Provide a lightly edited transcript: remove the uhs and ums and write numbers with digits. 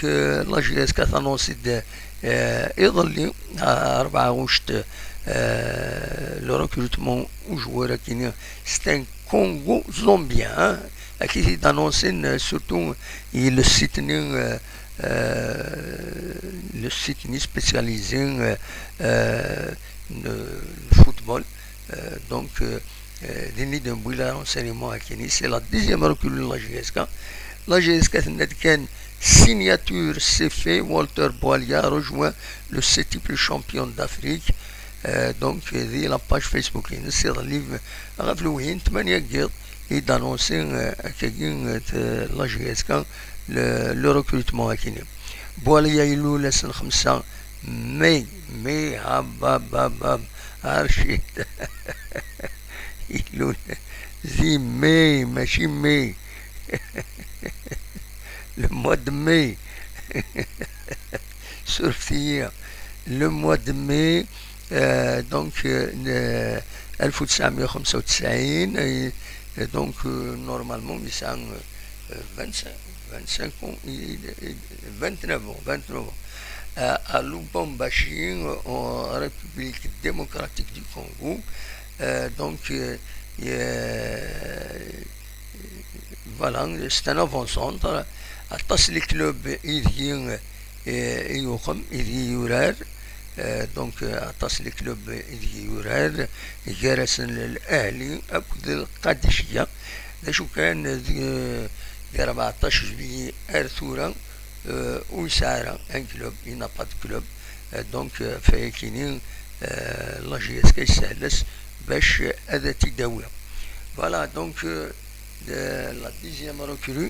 لا جي اس كتنوصد يظل 4 le recrutement aux joueurs qui c'est un Congo zombien qui d'annoncer surtout le site spécialisé le football donc l'ennemi d'un bouillard renseignement à Kenya c'est la deuxième recrue de la GSK. La GSK كان signature s'est fait. Walter Boalia rejoint le 7e champion d'Afrique. Donc دي la page Facebook نصير اللي غفلوين 8 قيض يدانونسين كاين لا جي اس كا لو ريكروتمون هكيني بواليا يلو لسن 5 مي هاب عرشيت يلو زي مي ماشي مي le mois de mai surfia le mois de mai donc 1995 donc normalement il a 25 ans 29 ans à Lubumbashi en République démocratique du Congo donc voilà c'est un avant-centre اتصل الكلوب إيديين يوخم إيدي يورار دونك اتصل الكلوب إيدي يورار جالس الأهلي أكد القادشية شو كان دي 14 جويي أرثورا ويسارا ان كلوب إنا باد كلوب دونك فايكينين لا جي اس كي سالس باش هذا تداولا فوالا دونك لا ديزيام recrue